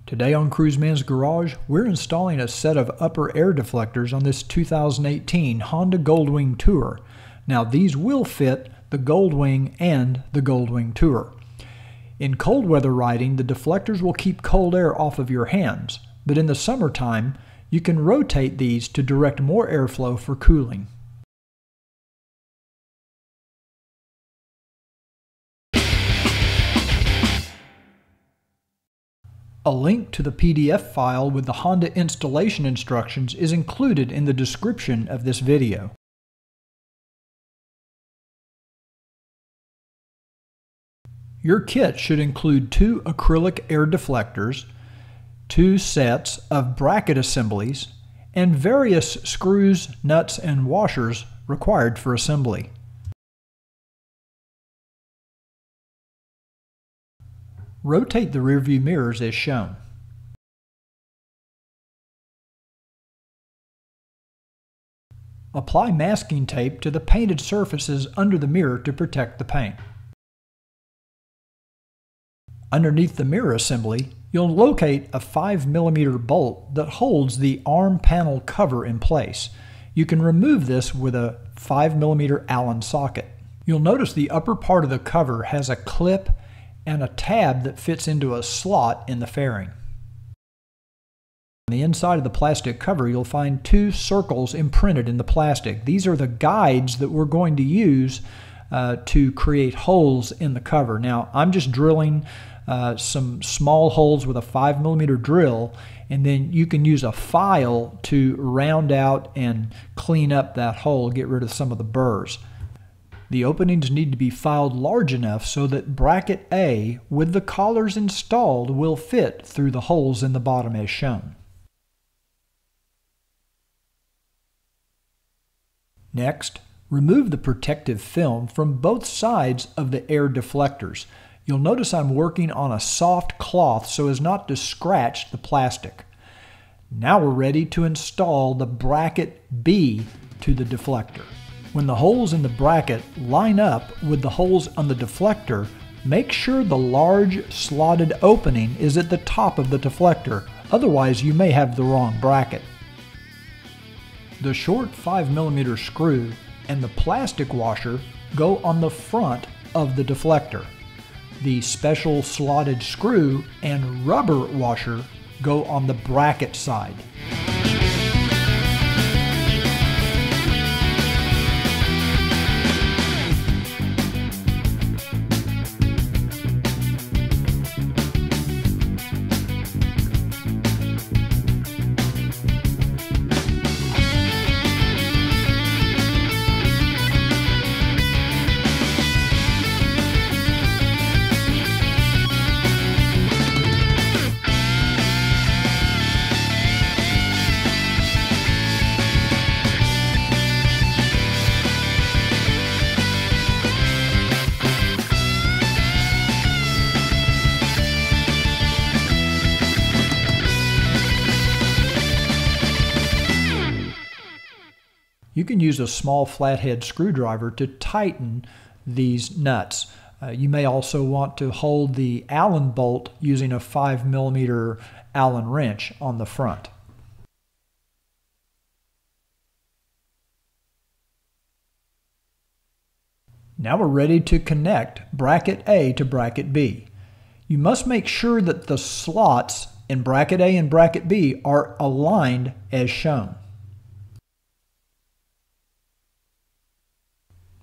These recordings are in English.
Today on Cruiseman's Garage, we're installing a set of upper air deflectors on this 2018 Honda Goldwing Tour. Now these will fit the Goldwing and the Goldwing Tour. In cold weather riding, the deflectors will keep cold air off of your hands, but in the summertime, you can rotate these to direct more airflow for cooling. A link to the PDF file with the Honda installation instructions is included in the description of this video. Your kit should include 2 acrylic air deflectors, 2 sets of bracket assemblies, and various screws, nuts, and washers required for assembly. Rotate the rearview mirrors as shown. Apply masking tape to the painted surfaces under the mirror to protect the paint. Underneath the mirror assembly, you'll locate a 5mm bolt that holds the arm panel cover in place. You can remove this with a 5mm Allen socket. You'll notice the upper part of the cover has a clip and a tab that fits into a slot in the fairing. On the inside of the plastic cover, you'll find 2 circles imprinted in the plastic. These are the guides that we're going to use to create holes in the cover. Now, I'm just drilling some small holes with a 5mm drill, and then you can use a file to round out and clean up that hole, get rid of some of the burrs. The openings need to be filed large enough so that bracket A with the collars installed will fit through the holes in the bottom as shown. Next, remove the protective film from both sides of the air deflectors. You'll notice I'm working on a soft cloth so as not to scratch the plastic. Now we're ready to install the bracket B to the deflector. When the holes in the bracket line up with the holes on the deflector, make sure the large slotted opening is at the top of the deflector, otherwise you may have the wrong bracket. The short 5mm screw and the plastic washer go on the front of the deflector. The special slotted screw and rubber washer go on the bracket side. You can use a small flathead screwdriver to tighten these nuts. You may also want to hold the Allen bolt using a 5mm Allen wrench on the front. Now we're ready to connect bracket A to bracket B. You must make sure that the slots in bracket A and bracket B are aligned as shown.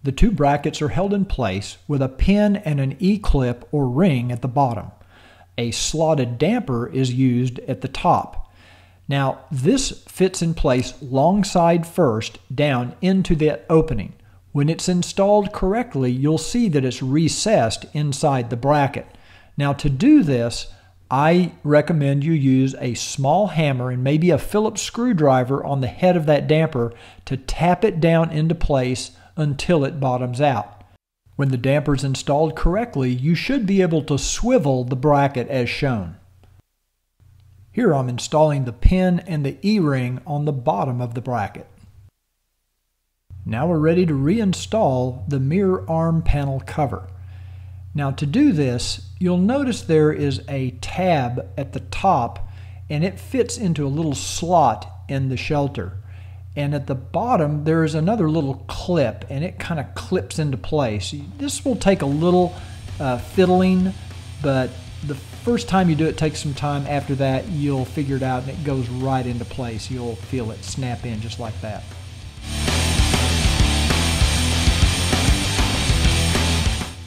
The 2 brackets are held in place with a pin and an E-clip or ring at the bottom. A slotted damper is used at the top. Now this fits in place long side first down into that opening. When it's installed correctly, you'll see that it's recessed inside the bracket. Now to do this, I recommend you use a small hammer and maybe a Phillips screwdriver on the head of that damper to tap it down into place until it bottoms out. When the damper is installed correctly, you should be able to swivel the bracket as shown. Here I'm installing the pin and the E-ring on the bottom of the bracket. Now we're ready to reinstall the mirror arm panel cover. Now to do this, you'll notice there is a tab at the top, and it fits into a little slot in the shelter. And at the bottom there is another little clip, and it kind of clips into place. This will take a little fiddling, but the first time you do it takes some time. After that, you'll figure it out and it goes right into place. You'll feel it snap in just like that.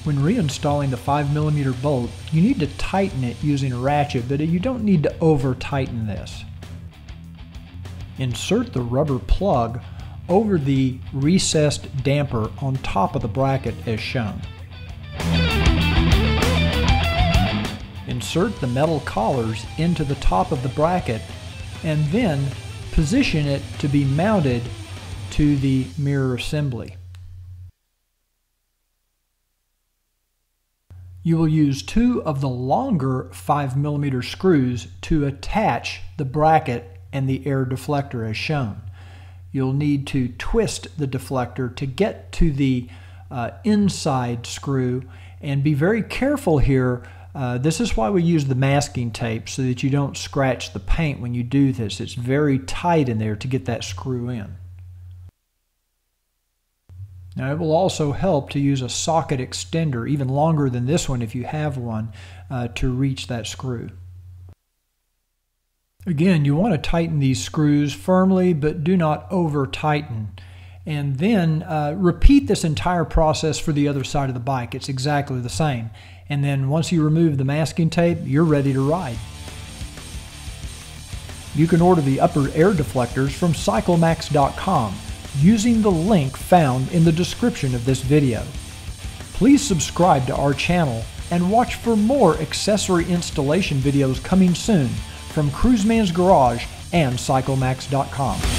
When reinstalling the 5mm bolt, you need to tighten it using a ratchet, but you don't need to over tighten this. Insert the rubber plug over the recessed damper on top of the bracket as shown. Insert the metal collars into the top of the bracket and then position it to be mounted to the mirror assembly. You will use 2 of the longer 5mm screws to attach the bracket and the air deflector as shown. You'll need to twist the deflector to get to the inside screw, and be very careful here. This is why we use the masking tape, so that you don't scratch the paint when you do this. It's very tight in there to get that screw in. Now it will also help to use a socket extender, even longer than this one if you have one, to reach that screw. Again, you want to tighten these screws firmly, but do not over tighten. And then repeat this entire process for the other side of the bike. It's exactly the same. And then once you remove the masking tape, you're ready to ride. You can order the upper air deflectors from CycleMax.com using the link found in the description of this video. Please subscribe to our channel and watch for more accessory installation videos coming soon from Cruiseman's Garage and CycleMax.com.